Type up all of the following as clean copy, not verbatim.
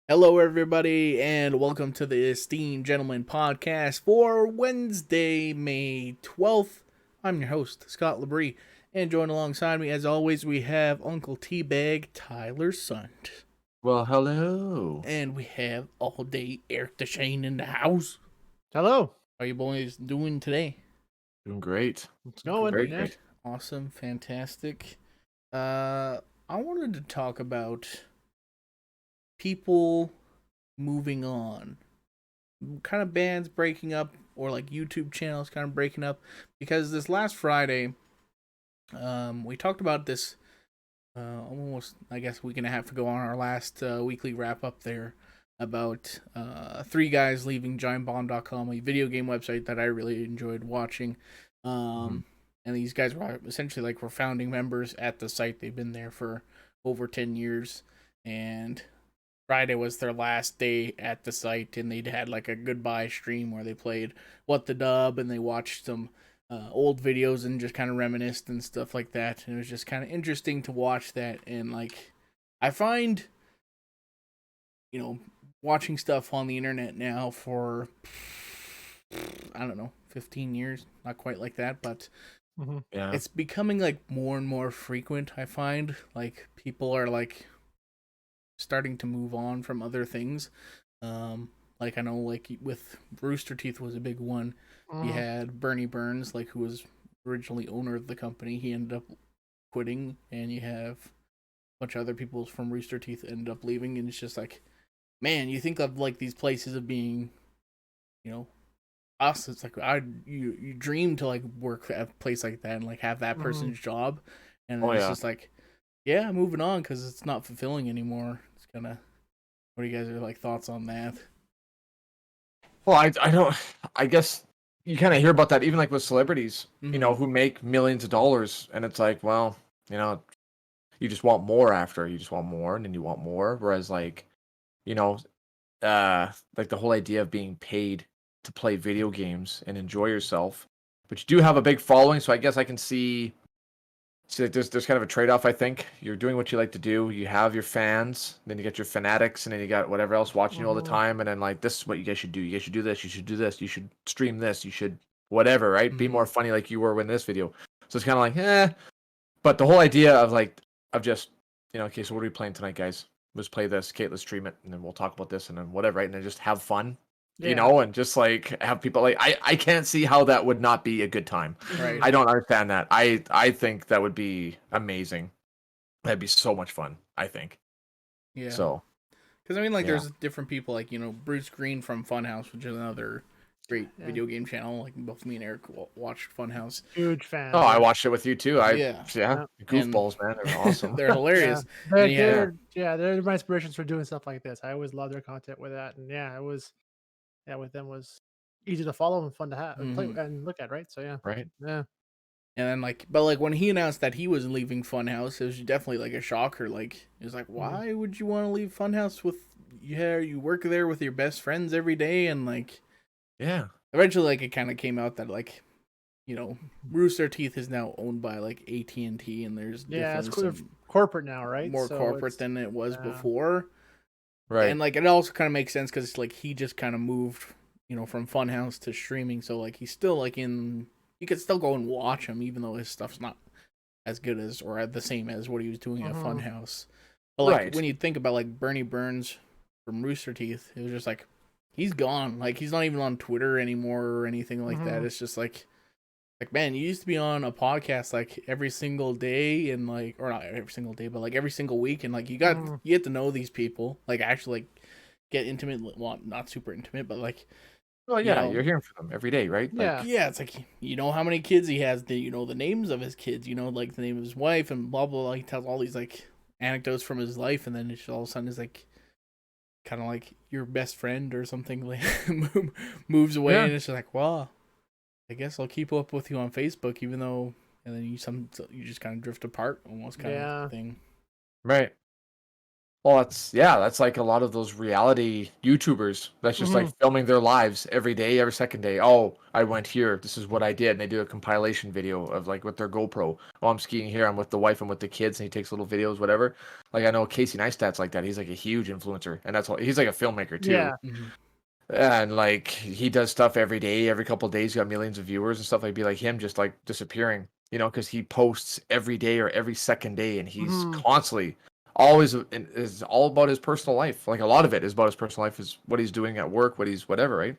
Hello, everybody, and welcome to the Esteemed Gentleman podcast for Wednesday, May 12th. I'm your host, Scott Labrie, and joined alongside me, as always, we have Uncle Teabag, Tyler Sunt. Well, hello. And we have all day Eric Deshane in the house. Hello. How are you boys doing today? Doing great. It's going. Very Yeah. great. Awesome, fantastic. I wanted to talk about people moving on, kind of bands breaking up, or like YouTube channels kind of breaking up, because this last Friday we talked about this almost, I guess, week and a half ago on our last weekly wrap up there about three guys leaving giantbomb.com, a video game website that I really enjoyed watching. And these guys were essentially like were founding members at the site. They've been there for over 10 years, and Friday was their last day at the site, and they'd had like a goodbye stream where they played What the Dub, and they watched some old videos and just kind of reminisced and stuff like that. And it was just kind of interesting to watch that. And like, I find, watching stuff on the internet now for, I don't know, 15 years, not quite like that, but Yeah. it's becoming like more and more frequent. I find like people are like starting to move on from other things. Like I know, like with Rooster Teeth was a big one. You had Bernie Burns, like who was originally owner of the company. He ended up quitting, and you have a bunch of other people from Rooster Teeth ended up leaving. And it's just like, man, you think of like these places of being, us. It's like you dream to like work at a place like that and like have that person's job, and then it's just like, yeah, moving on because it's not fulfilling anymore. It's kind of, what do you guys are like thoughts on that? Well, I don't. I guess you kind of hear about that even like with celebrities, Mhm. who make millions of dollars, and it's like, well, you just want more after. You just want more, and then you want more. Whereas like, you know, like the whole idea of being paid to play video games and enjoy yourself, but you do have a big following, so I guess I can see. So there's kind of a trade-off, I think. You're doing what you like to do. You have your fans, then you get your fanatics, and then you got whatever else watching you all the time. And then like, this is what you guys should do. You guys should do this. You should do this. You should stream this. You should whatever, right? Be more funny like you were in this video. So it's kind of like, But the whole idea of just, okay, so what are we playing tonight, guys? Let's play this. Okay, let's stream it, and then we'll talk about this, and then whatever, right? And then just have fun. And just like have people like I can't see how that would not be a good time. Right. I don't understand that. I think that would be amazing. That'd be so much fun, I think. Yeah. So, because I mean, like, there's different people, like Bruce Green from Funhouse, which is another great video game channel. Like both me and Eric watched Funhouse. Huge fan. Oh, I watched it with you too. Goofballs, man, they're awesome. They're hilarious. They're my inspirations for doing stuff like this. I always love their content with that, and with them was easy to follow and fun to have and play and look at, right? So right. Yeah. And then but when he announced that he was leaving Funhouse, it was definitely like a shocker. Like, it was like, why would you want to leave Funhouse you work there with your best friends every day, and like, eventually, like, it kind of came out that like, Rooster Teeth is now owned by like AT&T, and there's it's corporate now, right? More corporate than it was before, right? And like, it also kind of makes sense because like he just kind of moved, from Funhouse to streaming, so like he's still like you could still go and watch him, even though his stuff's not as good as or the same as what he was doing at Funhouse. But like, when you think about like Bernie Burns from Rooster Teeth, it was just like, he's gone. Like, he's not even on Twitter anymore or anything like that. It's just like, man, you used to be on a podcast like every single day, and like, or not every single day, but like every single week, and like you get to know these people, like actually like get intimate. Well, not super intimate, but like, well, you're hearing from them every day, right? It's like, how many kids he has, the names of his kids, like the name of his wife, and blah blah blah. He tells all these like anecdotes from his life, and then it's all of a sudden is like kind of like your best friend or something, like moves away, and it's just like, wow, I guess I'll keep up with you on Facebook, even though, and then you just kind of drift apart, almost kind of thing. Right. Well, that's like a lot of those reality YouTubers that's just like Mhm. filming their lives every day, every second day. Oh, I went here. This is what I did. And they do a compilation video of like with their GoPro. Oh, I'm skiing here. I'm with the wife. I'm with the kids. And he takes little videos, whatever. Like I know Casey Neistat's like that. He's like a huge influencer, and that's all. He's like a filmmaker too. Yeah. Mhm. And like he does stuff every day, every couple of days. Got millions of viewers and stuff. Like be like him, just like disappearing. Because he posts every day or every second day, and he's Mhm. constantly always is all about his personal life. Like a lot of it is about his personal life, is what he's doing at work, what he's whatever, right?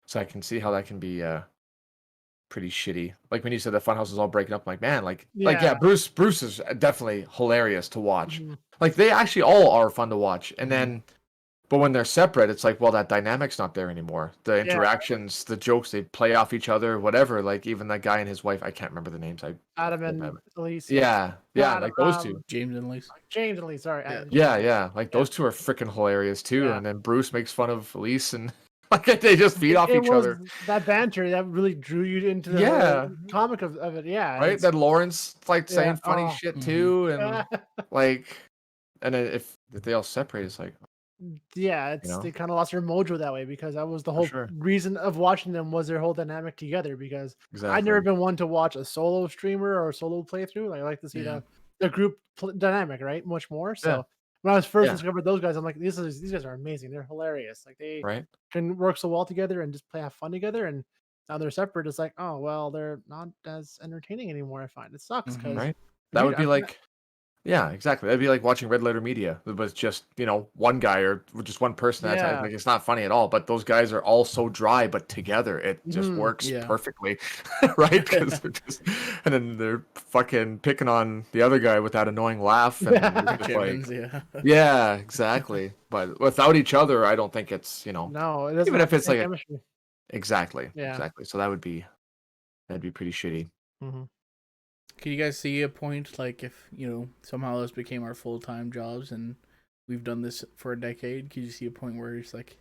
So I can see how that can be pretty shitty. Like when you said the funhouse is all breaking up, I'm like man, like yeah, Yeah. Bruce is definitely hilarious to watch. Mhm. Like they actually all are fun to watch, and Mhm. then. But when they're separate, it's like, well, that dynamic's not there anymore. The Yeah. interactions, the jokes, they play off each other, whatever. Like even that guy and his wife, I can't remember the names. I Adam feel bad. and Elise. Yeah. No, Yeah, Adam. like those two. James and Elise. James and Elise. Sorry. Yeah. James and Elise. Yeah, like Yeah. those two are freaking hilarious too. Yeah. And then Bruce makes fun of Elise, and like they just feed off It each was other. that banter that really drew you into the Yeah, comic of it. Yeah. And right. it's Then Lawrence like yeah. saying funny Oh. shit Mhm. too, Yeah. and like, and then if they all separate, it's like, Yeah, you it's know, they kind of lost their mojo that way because that was the for whole sure, reason of watching them was their whole dynamic together. Because I'd never exactly. been one to watch a solo streamer or a solo playthrough. Like, I like to see Yeah. the group dynamic, right? Much more. Yeah, So when I was first yeah, discovered those guys, I'm like, these guys are amazing. They're hilarious. Like they right. can work so well together and just have fun together. And now they're separate. It's like, oh well, they're not as entertaining anymore. I find it sucks Mhm. because Right. That would be like yeah, exactly. That'd be like watching Red Letter Media with just, one guy or with just one person at a time. yeah. Like it's not funny at all, but those guys are all so dry, but together it just Mhm. works Yeah. perfectly. Right? Because they're just and then they're fucking picking on the other guy with that annoying laugh and it's Rich just like Evans. Yeah. yeah, exactly. But without each other, I don't think it's, No, it doesn't even have if the it's same like a chemistry. exactly, Yeah. exactly. So that'd be pretty shitty. Mhm. Can you guys see a point like if somehow this became our full-time jobs and we've done this for a decade? Can you see a point where it's like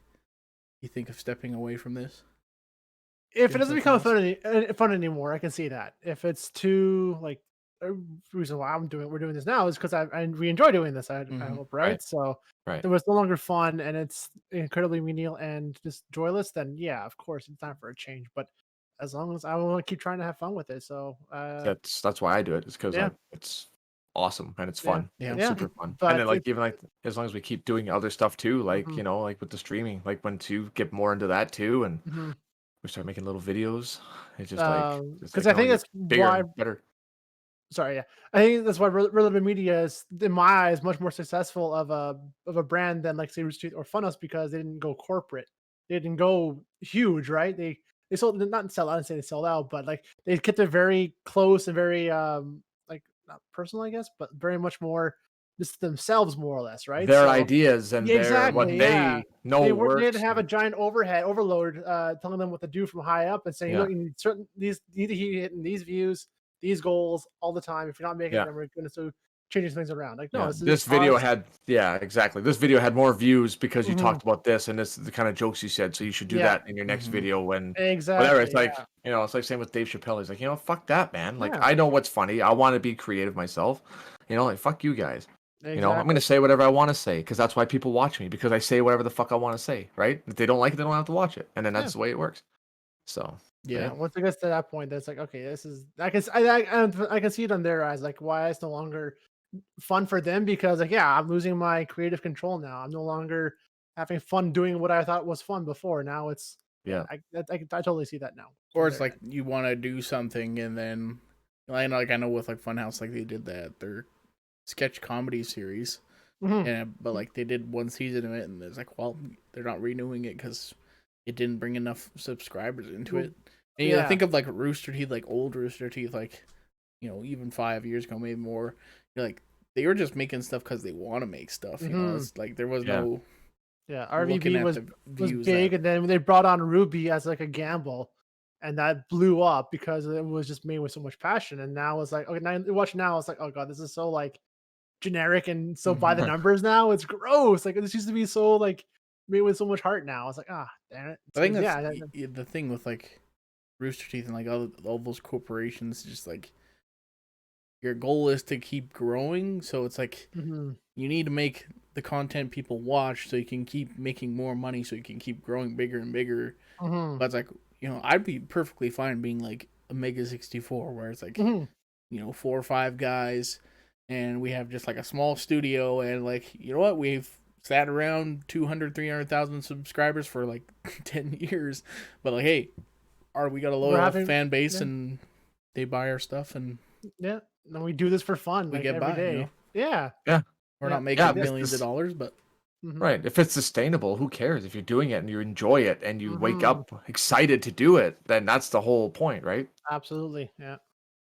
you think of stepping away from this? If it Doing doesn't something become else? fun anymore, I can see that. If it's too like a reason why we're doing this now is because we enjoy doing this. I Mm-hmm. hope, Right, right? So right. if it's no longer fun and it's incredibly menial and just joyless, then yeah, of course it's time for a change. But as long as I want to keep trying to have fun with it, so That's why I do it. Is because yeah, like it's awesome and it's yeah, fun Yeah. and it's yeah. super fun. And then But like it's even like as long as we keep doing other stuff too, like mhm, like with the streaming, like when to get more into that too, and mhm. we start making little videos, it's Because like I can only think get that's bigger why. and better. Sorry, yeah. I think that's why relative media is, in my eyes, much more successful of a brand than like say Rooster Teeth or Funhouse because they didn't go corporate. They didn't go huge, right? They sold not sell out, I didn't say they sold out, but like they kept it very close and very like not personal, I guess, but very much more just themselves, more or less, right? Their So ideas and yeah, their what exactly, Mm-hmm. yeah. they know They didn't works have a and giant overload, telling them what to do from high up and saying, yeah, you need certain these you need to be hitting these views, these goals all the time. If you're not making it, yeah. then we're gonna start changing things around. Like, no, Yeah, this is this video us. had yeah, exactly. This video had more views because you Mhm. talked about this and this is the kind of jokes you said. So you should do Yeah, that in your next Mm-hmm. video when whatever. It's exactly. like, Yeah, it's like same with Dave Chappelle. He's like, fuck that, man. Like yeah, I know what's funny. I want to be creative myself. Like fuck you guys. I'm exactly. gonna say whatever I want to say because that's why people watch me because I say whatever the fuck I want to say, right? If they don't like it, they don't have to watch it, and then Yeah, that's the way it works. So, yeah. Yeah. right? Once it gets to that point, that's like, okay, this is. I can see it on their eyes, like why it's no longer fun for them because like yeah, I'm losing my creative control now. I'm no longer having fun doing what I thought was fun before. Now it's yeah, Yeah, I totally see that now Or from it's their like end. you want to do something and then I know with like Funhouse like they did that their sketch comedy series. Mhm. And but like they did one season of it, and it's like, well, they're not renewing it because it didn't bring enough subscribers into Well, it. And yeah. think of like Rooster Teeth, like old Rooster Teeth, like even 5 years ago, maybe more. You're like they were just making stuff because they want to make stuff. Mhm. It's like there was yeah, no Yeah, looking RVB at the was views that. big, and then they brought on Ruby as like a gamble, and that blew up because it was just made with so much passion. And now it's like, okay, now watch now, it's like, oh god, this is so like generic and so by the Hmm. numbers now. It's gross. Like this used to be so like made with so much heart. Now it's like, ah, damn it. I So think that's yeah, the thing with like Rooster Teeth and like all those corporations. Just like your goal is to keep growing, so it's like mhm. you need to make the content people watch so you can keep making more money, so you can keep growing bigger and bigger. Mm-hmm. But it's like, I'd be perfectly fine being like a Mega 64, where it's like, Mm-hmm. 4 or 5 guys, and we have just like a small studio, and like, you know what, we've sat around 200, 300,000 subscribers for like 10 years, but like, hey, we got a We're loyal having fan base, yeah, and they buy our stuff, and yeah. And we do this for fun, we like get every by. day. Yeah, Yeah. We're yeah, not Yeah. making yeah. millions of dollars, but Mm-hmm. Right. If it's sustainable, who cares? If you're doing it and you enjoy it and you wake Mm-hmm. up excited to do it, then that's the whole point, right? Absolutely. Yeah.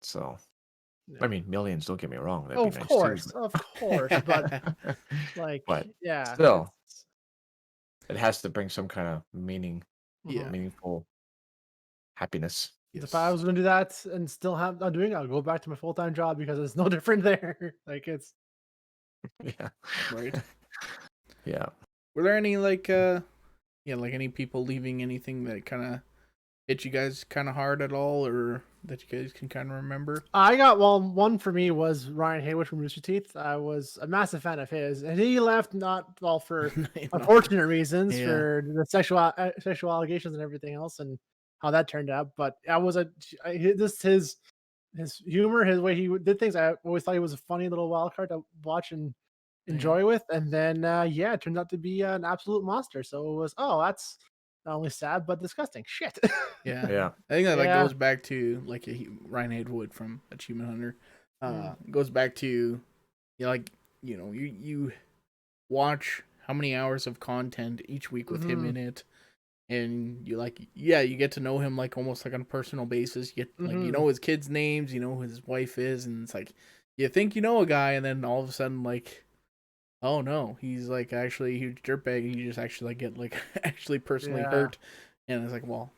So, I Yeah. mean, millions, don't get me wrong. That'd Oh, be nice too. of course, but like, But yeah, still, it's it has to bring some kind of yeah, mhm. meaningful happiness. If I yes, was gonna do that and still have not doing it, I'll go back to my full time job because it's no different there. Like it's Yeah. right. Yeah. Were there any like like any people leaving anything that kind of hit you guys kind of hard at all, or that you guys can kind of remember? I got one for me was Ryan Haywood from Rooster Teeth. I was a massive fan of his, and he left not well for unfortunate reasons Yeah, for the sexual allegations and everything else, and how that turned out. But I was this his humor, his way he did things. I always thought he was a funny little wild card to watch and yeah, enjoy with. And then yeah, it turned out to be an absolute monster. So it was that's not only sad but disgusting. Shit. yeah. Yeah. I think that like Yeah. goes back to like Ryan Haywood from Achievement Hunter. Mm, Goes back to like you watch how many hours of content each week with him mhm, in it, and you get to know him like almost like on a personal basis. You get like mhm. his kids' names, who his wife is, and it's like you think you know a guy, and then all of a sudden like, oh no, he's like actually a huge dirtbag, and you just actually like get like actually personally Yeah. hurt, and it's like, well,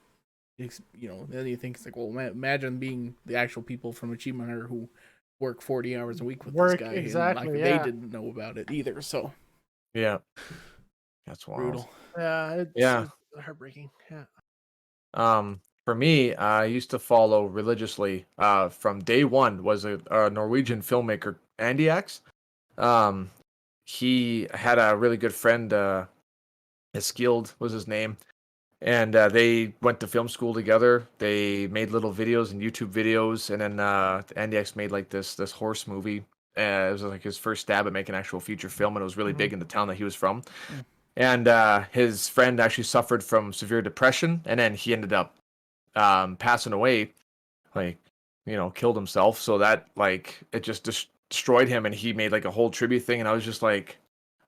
then you think it's like, well, imagine being the actual people from Achievement Hunter who work 40 hours a week with this Work guy, and like exactly. they Yeah. didn't know about it either. So Yeah. That's wild. brutal. Yeah. Yeah. It's heartbreaking. Yeah. For me, I used to follow religiously. From day one was a Norwegian filmmaker, Andy X. Um, he had a really good friend, Esteemed was his name, and they went to film school together. They made little videos and YouTube videos, and then Andy X made like this horse movie. It was like his first stab at making actual feature film, and it was really Mhm. big in the town that he was from. Mm. And his friend actually suffered from severe depression, and then he ended up passing away, like, killed himself. So that, like, it just destroyed him, and he made like a whole tribute thing. And I was just like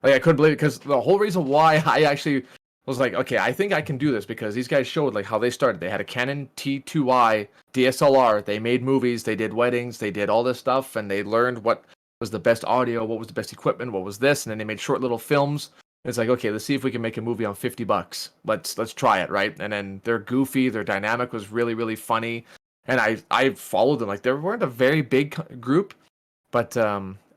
I couldn't believe it, because the whole reason why I actually was like, okay, I think I can do this, because these guys showed like how they started. They had a Canon T2i DSLR. They made movies, they did weddings, they did all this stuff, and they learned what was the best audio, what was the best equipment, what was this, and then they made short little films. It's like, okay, let's see if we can make a movie on $50. Let's try it, right? And then they're goofy, their dynamic was really really funny, and I followed them. Like, they weren't a very big group, but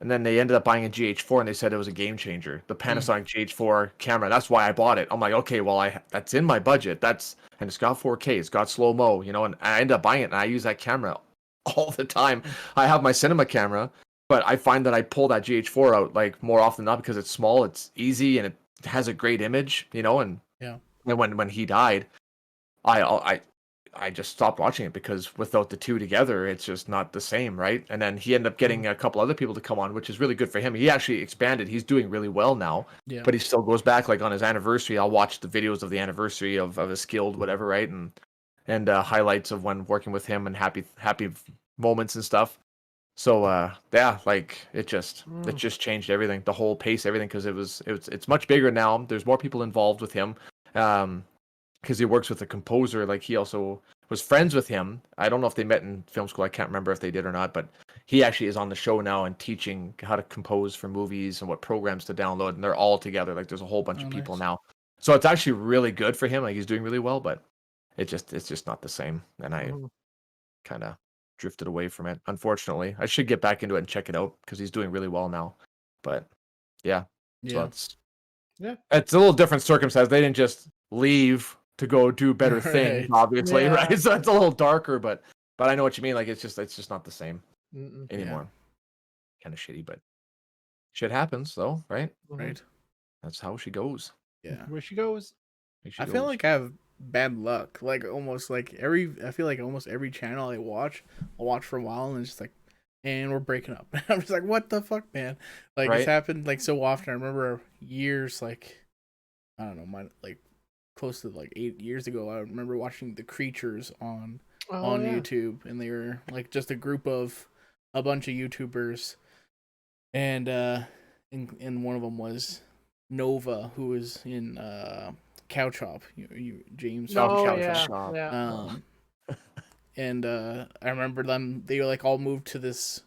and then they ended up buying a GH4, and they said it was a game changer. The Mm. Panasonic GH4 camera. That's why I bought it. I'm like, okay, well, that's in my budget. And it's got 4K, it's got slow mo, and I ended up buying it, and I use that camera all the time. Mm. I have my cinema camera, but I find that I pull that GH4 out like more often than not, because it's small, it's easy, and it has a great image, and Yeah. when he died, I I just stopped watching it, because without the two together, it's just not the same, right? And then he ended up Mhm. getting a couple other people to come on, which is really good for him. He actually expanded. He's doing really well now, Yeah. but he still goes back, like, on his anniversary. I'll watch the videos of the anniversary of his Skilled, whatever, right? And highlights of when working with him, and happy moments and stuff. So yeah, like, it Mm. just changed everything, the whole pace, everything, because it's much bigger now. There's more people involved with him. Um, because he works with a composer. Like, he also was friends with him. I don't know if they met in film school. I can't remember if they did or not, but he actually is on the show now and teaching how to compose for movies and what programs to download. And they're all together. Like, there's a whole bunch Oh, of people nice. now. So it's actually really good for him. Like, he's doing really well, but it's just not the same. And I Mhm. kind of drifted away from it, unfortunately. I should get back into it and check it out, because he's doing really well now. But yeah, so Yeah. Yeah. it's a little different circumstance. They didn't just leave to go do better things, Right. obviously, Yeah. right? So it's a little darker, but I know what you mean. Like, it's just not the same Mm-mm. Yeah. anymore. Kind of shitty, but Shit happens though, right? right? That's how she goes. Yeah. Where she goes. Like she I feel goes. like I have bad luck. Like almost like I feel like almost every channel I'll watch for a while and it's just like, and we're breaking up. I'm just like, what the fuck, man? Like it's Right? happened like so often. I remember years, like I don't know, like close to like 8 years ago. I remember watching The Creatures Oh on yeah. YouTube, and they were like just a group of a bunch of YouTubers, and and one of them was Nova, who was in Cow Chop. James Oh, from No, Cow couch yeah, Chop. shop. yeah. Oh. Um, and I remember them. They like all moved to this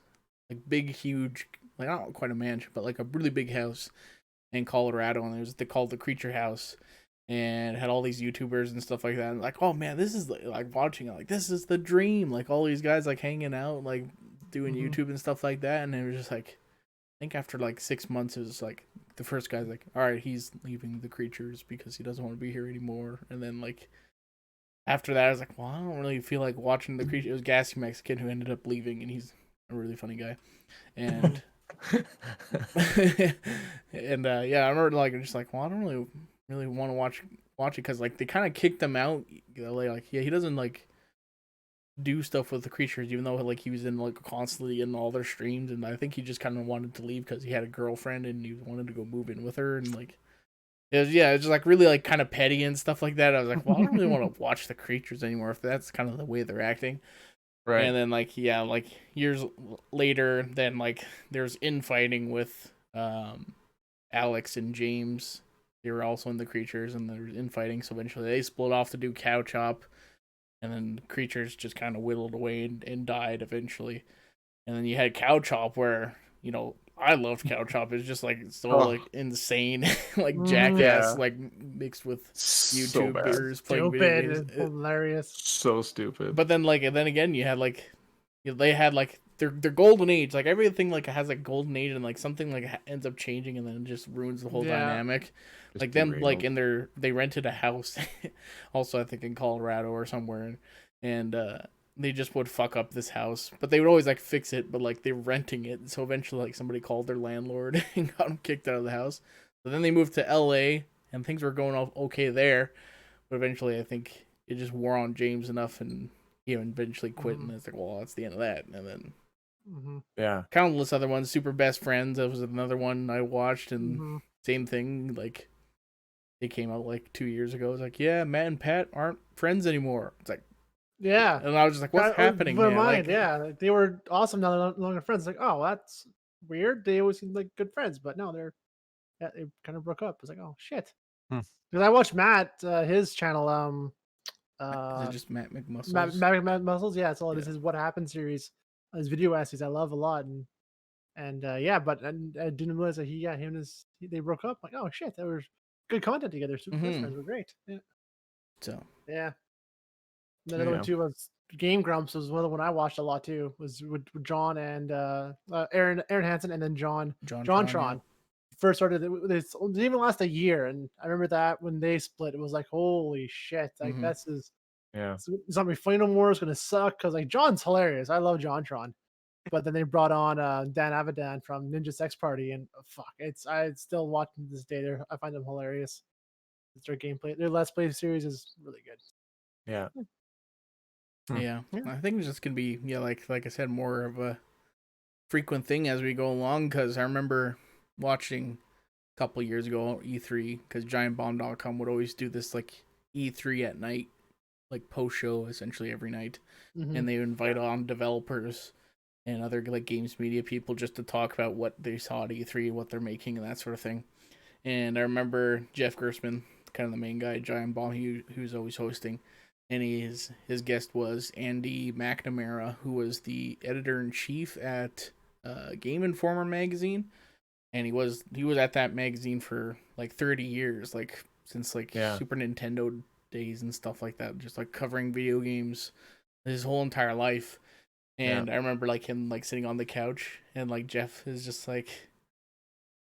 like big, huge, like not quite a mansion, but like a really big house in Colorado, and they called the Creature House, and had all these YouTubers and stuff like that. And like, oh man, this is like watching it. Like this is the dream. Like all these guys like hanging out, like doing Mhm. YouTube and stuff like that. And it was just like, I think after like 6 months, it was like the first guy's like, all right, he's leaving the Creatures because he doesn't want to be here anymore. And then like after that, I was like, well, I don't really feel like watching the Creature. It was Gassy Mexican who ended up leaving, and he's a really funny guy. And and yeah, I remember like just like, well, I don't really want to watch it because like they kind of kicked him out. You know, like yeah, he doesn't like do stuff with the Creatures, even though like he was in like constantly in all their streams, and I think he just kind of wanted to leave because he had a girlfriend and he wanted to go move in with her, and like it was just like really like kind of petty and stuff like that. I was like, well, I don't really want to watch the Creatures anymore if that's kind of the way they're acting. Right. And then like yeah, like years later, then like there's infighting with Alex and James. They were also in the Creatures, and there was infighting. So eventually they split off to do Cow Chop, and then Creatures just kind of whittled away and died eventually. And then you had Cow Chop, where I loved Cow Chop. It's just like so Oh, like insane, like Mhm. jackass, yeah. like mixed with So bad. YouTubers playing video Stupid games. and hilarious. So stupid. But then like and then again you had like they had like their golden age, like everything like has a golden age, and like something like ends up changing and then it just ruins the whole Yeah. dynamic. Just Like them like derailed. they rented a house also I think in Colorado or somewhere, and they just would fuck up this house, but they would always like fix it, but like they're renting it, so eventually like somebody called their landlord and got them kicked out of the house. So then they moved to LA and things were going off okay there, but eventually I think it just wore on James enough, and he eventually quit, and it's like, well, that's the end of that. And then Mm-hmm. Yeah. countless other ones. Super Best Friends, that was another one I watched, and Mm-hmm. same thing. Like it came out like 2 years ago. It's like, yeah, Matt and Pat aren't friends anymore. It's like, Yeah. and I was just like, what's happening, Never man? mind. Like, Yeah, like, they were awesome. Now they're no longer friends. Like, oh, that's weird. They always seemed like good friends, but no, they kind of broke up. It's like, oh shit. Hmm. Because I watched Matt, his channel, is it uh, just Matt Matt, McMuscles? Matt Muscles. Yeah, it's all this Yeah. is what happened series. His video essays I love a lot, and yeah, but I didn't realize that him and they broke up. Like, oh shit, they were good content together. Super best Mm-hmm. friends were great. Yeah, So yeah. The other one Yeah. too was Game Grumps was one of the one I watched a lot too. Was with John and Aaron Hansen, and then John John Tron, yeah. Tron. First started this didn't even last a year, and I remember that when they split, it was like holy shit, like Mm-hmm. this is Yeah. it's not gonna be funny no more. It's gonna suck because like John's hilarious. I love John Tron, but then they brought on Dan Avidan from Ninja Sex Party, and fuck, I still watch them to this day. I find them hilarious. It's their gameplay, their Let's Play series is really good. Yeah. Hmm. Yeah. Yeah. I think it's just gonna be like I said, more of a frequent thing as we go along. Because I remember watching a couple years ago E3, because GiantBomb.com would always do this like E3 at night, like post show essentially every night, Mm-hmm. and they would invite on developers and other like games media people just to talk about what they saw at E3, what they're making, and that sort of thing. And I remember Jeff Gersman, kind of the main guy, Giant Bomb, who's always hosting, and his guest was Andy McNamara, who was the editor in chief at Game Informer magazine, and he was at that magazine for like 30 years, like since like Yeah. Super Nintendo days and stuff like that, just like covering video games his whole entire life. And I remember like him like sitting on the couch, and like Jeff is just like,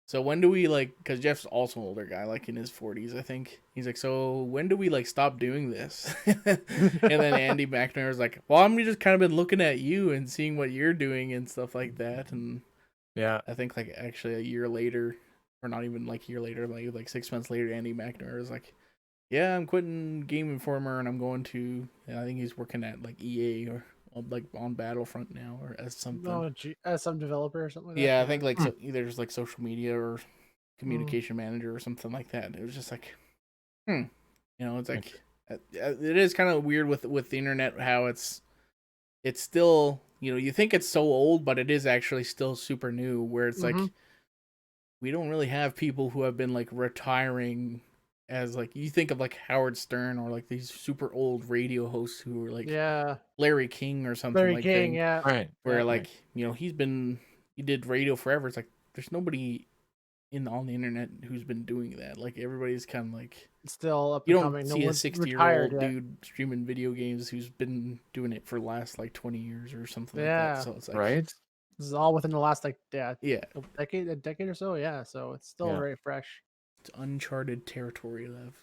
so when do we like, because Jeff's also an older guy, like in his 40s, I think. He's like, so when do we like stop doing this? And then Andy McNamara's like, well, I'm just kind of been looking at you and seeing what you're doing and stuff like that. And Yeah. I think like actually a year later, or not even like a year later, like 6 months later, Andy McNamara was like, "Yeah, I'm quitting Game Informer and I'm going to." I think he's working at like EA or like on Battlefront now or as something. Oh, as some developer or something like that. Yeah, I think like Hmm. either just like social media or communication manager or something like that. It was just like, it's like it is kind of weird with the internet how it's still you think it's so old, but it is actually still super new. Where it's Mm-hmm. like we don't really have people who have been like retiring as like you think of like Howard Stern or like these super old radio hosts who were like Yeah, Larry King or something Larry like King. thing. Yeah, Right. Where yeah. like he did radio forever. It's like there's nobody on the internet who's been doing that. Like everybody's kind of like It's still up you and don't coming. No see a one's 60-year retired old yet. dude streaming video games who's been doing it for the last like 20 years or something like that. Yeah, So it's like Right. this is all within the last like yeah, a decade or so. Yeah, so it's still Yeah. very fresh. it's uncharted territory of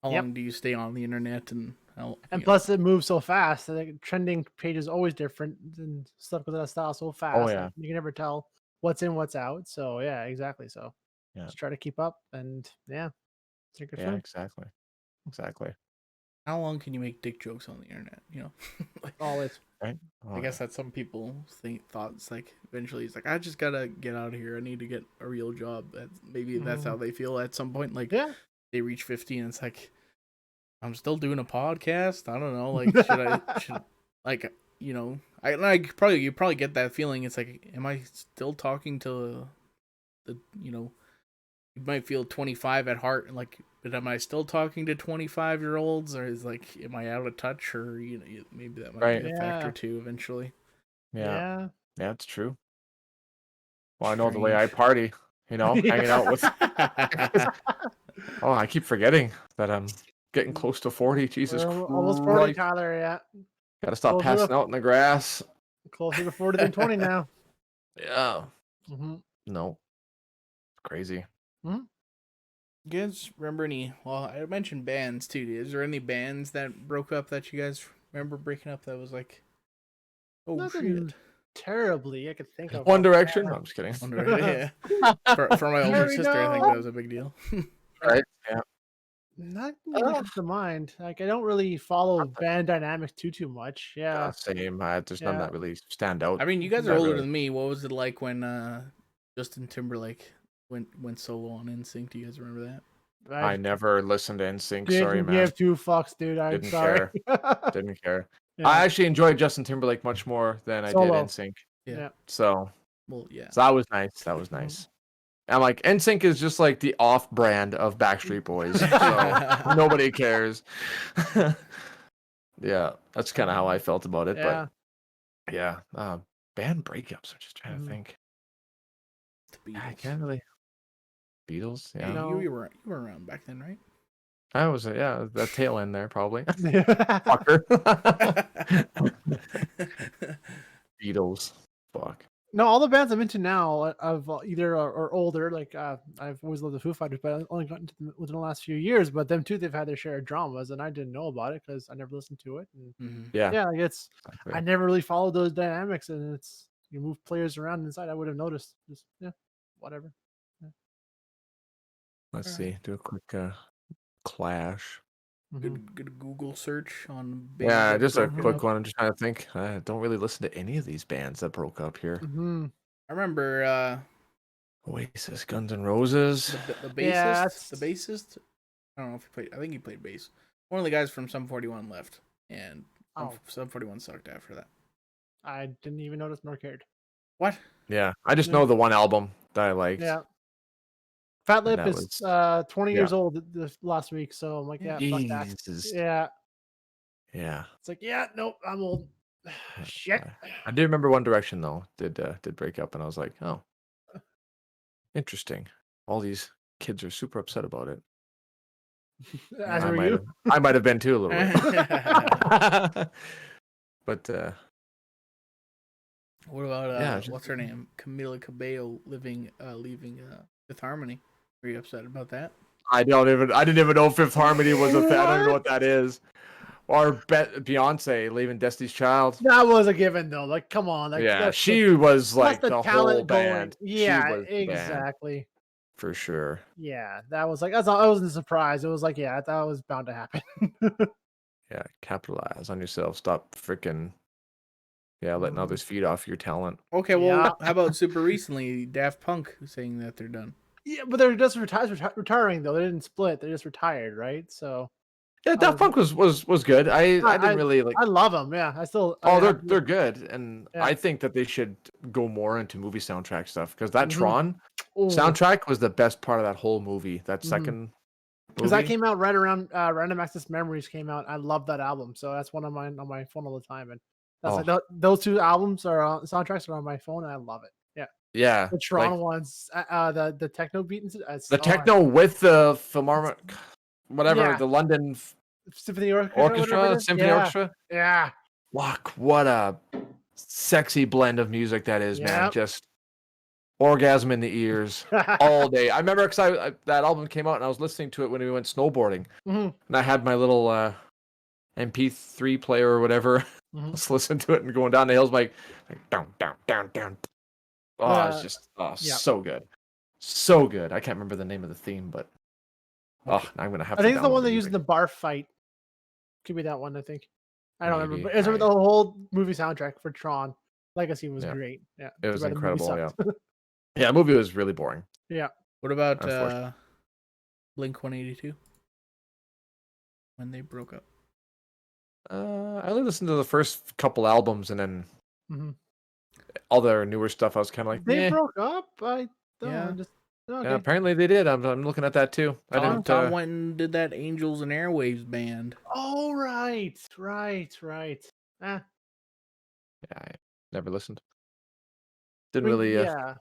how Yep. long do you stay on the internet and how And plus, it moves so fast. The trending page is always different, and stuff goes out of style so fast. Oh, yeah. Like, you can never tell what's in, what's out. So yeah, exactly. So Yeah. just try to keep up, and take your Yeah. swim. Exactly. Exactly. how long can you make dick jokes on the internet? Like, Always. Right. Oh, I guess that some people thought it's like eventually it's like I just gotta get out of here. I need to get a real job. Maybe that's how they feel at some point. Like Yeah. they reach 50 and it's like I'm still doing a podcast. I don't know. Like should like you probably get that feeling. It's like am I still talking to the you might feel 25 at heart and like but am I still talking to 25-year-olds or is like am I out of touch or maybe that might Right. be a factor too eventually. Yeah. Yeah. Yeah. It's true. Well, I know the way I Strange. party. Hanging out with. Oh, I keep forgetting that I'm getting close to 40. Jesus We're almost 40, Christ. Tyler. Yeah. Gotta stop Closer to passing out in the grass. closer to 40 than 20 now. Yeah. Mm-hmm. No. Crazy. Mm-hmm. You guys remember any? Well, I mentioned bands too. Is there any bands that broke up that you guys remember breaking up? That was like, oh Nothing shit. terribly I could think of. One Direction. No, I'm just kidding. Yeah. For my older There we sister, I think go. that was a big deal. Right. Yeah. Nothing really comes to mind. Like I don't really follow Nothing. band dynamics too much. Yeah. Same. There's none Yeah. that really stand out. I mean, you guys are Not older really. than me. What was it like when Justin Timberlake went solo on NSYNC? Do you guys remember that? I never listened to NSYNC. didn't Sorry, man. give two fucks, dude. I'm Didn't sorry. Didn't care. Yeah. I actually enjoyed Justin Timberlake much more than I did Solo. NSYNC. Yeah. So Well, yeah. that was nice. That was nice. And like NSYNC is just like the off-brand of Backstreet Boys. So nobody cares. Yeah, that's kind of how I felt about it. Yeah. But yeah, band breakups. I'm just trying to think. The I Beatles. can't really. Beatles. Hey, Yeah, No. you were around back then, right? I was. Yeah, the tail end there probably. Fucker. Beatles. Fuck. No, all the bands I'm into now of either are older. Like I've always loved the Foo Fighters, but I've only gotten to them within the last few years. But them too, they've had their share of dramas, and I didn't know about it because I never listened to it. And Mhm. Yeah. yeah, like it's Exactly. I never really followed those dynamics, and it's you move players around inside. I would have noticed. Just whatever. Let's Alright. see. Do a quick Clash. Mhm. Good Google search on bands Yeah, that just a broke quick up. one. I'm just trying to think. I don't really listen to any of these bands that broke up here. Mhm. I remember Oasis, Guns N' Roses. the bassist. Yeah, The bassist. I don't know if he played. I think he played bass. One of the guys from Sum 41 left, and Sum 41 sucked after that. I didn't even notice nor cared. What? Yeah, I just Yeah. know the one album that I liked. Yeah. Fat Lip that is was- 20 years old this last week, so I'm like, Yeah. yeah, fuck that. Jesus. Yeah. Yeah. It's like, yeah, nope, I'm old. Shit. I do remember One Direction though. Did break up, and I was like, oh, interesting. All these kids are super upset about it. As I were might you. have, I might have been too a little bit. But What about Yeah, what's her name? Camila Cabello leaving Fifth Harmony. Were you upset about that? I didn't even know Fifth Harmony was a thing. I don't even know what that is. Or Beyonce leaving Destiny's Child. That was a given though. Like, come on, like Yeah, that's she was that's like the the whole talent going. band. She Yeah, was the band exactly. for sure. Yeah, that was like that's. I wasn't surprised. It was like, yeah, that was bound to happen. Yeah, capitalize on yourself. Stop freaking letting Mhm. others feed off your talent. Okay, well, Yeah. how about super recently, Daft Punk saying that they're done? Yeah, but they're just retiring though. They didn't split. They just retired, right? So Yeah, I Daft was, Punk was good. I I didn't really like. I love them. Yeah, I still. I Oh, have they're good, and yeah. I think that they should go more into movie soundtrack stuff because that Mm-hmm. Tron Oh, soundtrack was the best part of that whole movie. That mm-hmm. second Because that movie. came out right around Random Access Memories came out. I love that album, so that's one of mine on my phone all the time. And that's like Oh, those two albums are soundtracks are on my phone, and I love it. Yeah, yeah, the like Tron ones, the techno beat, and the techno with the Philharmonic, whatever, yeah, the London Symphony Orchestra, whatever it Orchestra, is. Symphony Yeah, Orchestra. yeah, Fuck, what a sexy blend of music that is, man. yeah. Just orgasm in the ears all day. I remember because that album came out and I was listening to it when we went snowboarding, hmm and I had my little MP3 player or whatever. hmm Let's listen to it and going down the hills like down, down, down, down. Oh, it's just Yeah. so good, so good. I can't remember the name of the theme, but I'm gonna have I to think it's the download one the they used in music. the bar fight. Could be that one. I think. I don't remember, Maybe but it's the whole movie soundtrack for Tron Legacy was yeah, great. Yeah, it too was bad the movie incredible. Yeah, sucked. yeah, the movie was really boring, Yeah. What about unfortunately. Blink 182 when they broke up? I only listened to the first couple albums and then hmm all their newer stuff. I was kind of like, They yeah. broke up. I don't. Yeah. I'm just Yeah, okay. apparently they did. I'm looking at that too. I Tom, didn't. Tom went and did that Angels and Airwaves band. Oh right. Ah, Yeah, I never listened. I Didn't mean, really yeah.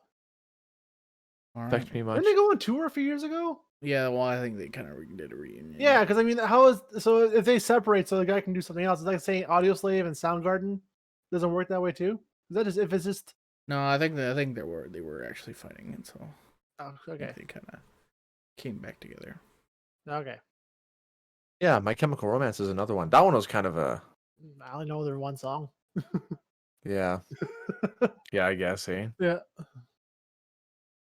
All right. affect me Didn't much. they go on tour a few years ago? Yeah, well, I think they kind of did a reunion. Yeah, because I mean, how is so if they separate, so the guy can do something else? It's like saying Audio Slave and Soundgarden doesn't work that way too. Is that just if it's just No, I think they were actually fighting, and so oh, I okay, think they kind of came back together. okay. Yeah, My Chemical Romance is another one. That one was kind of a I only know their one song. yeah, yeah. I guess. Eh? Yeah,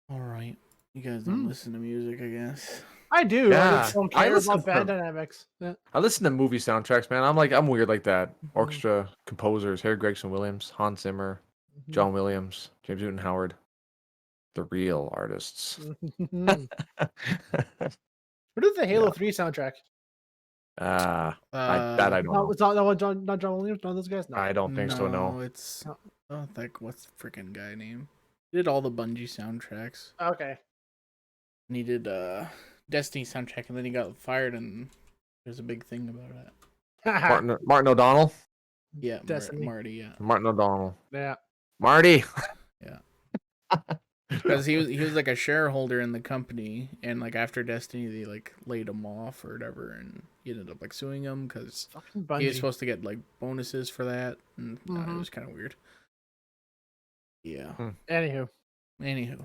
All right, you guys don't listen to music, I guess. I do. I Yeah, just don't I care listen about band to dynamics. Yeah. I listen to movie soundtracks, man. I'm weird like that. Orchestra composers: Harry Gregson Williams, Hans Zimmer, John Williams, James Newton Howard, the real artists. Who did the Halo 3 soundtrack? I don't No, know. it's not John, not John Williams. None of those guys. No. I don't think so. No. It's No. like what's the freaking guy name? He did all the Bungie soundtracks. Okay. And he did Destiny soundtrack, and then he got fired, and there's a big thing about that. Martin O'Donnell. Yeah, Destiny. Marty. Yeah, Martin O'Donnell. Yeah. Marty. yeah. Because he was like a shareholder in the company, and like after Destiny, they like laid him off or whatever, and he ended up like suing him because Fucking he was Bungie. supposed to get like bonuses for that, and it Mhm. was kind of weird. Yeah. Anywho. Anywho,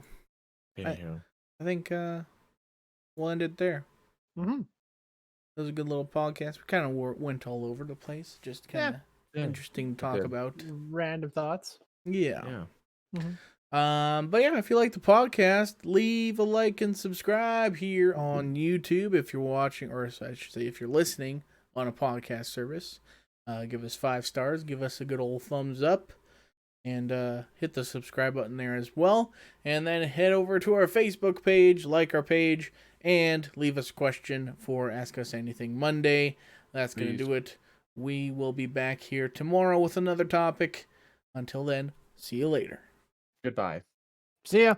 Anywho. I think we'll end it there. Mm-hmm. It was a good little podcast. We kind of went all over the place. Just kind of Yeah. interesting to talk did. about. Random thoughts. Yeah. Mhm. But yeah, if you like the podcast, leave a like and subscribe here on YouTube if you're watching, or I should say if you're listening on a podcast service. Give us 5 stars. Give us a good old thumbs up. And hit the subscribe button there as well. And then head over to our Facebook page, like our page, and leave us a question for Ask Us Anything Monday. That's going to do it. We will be back here tomorrow with another topic. Until then, see you later. Goodbye. See ya.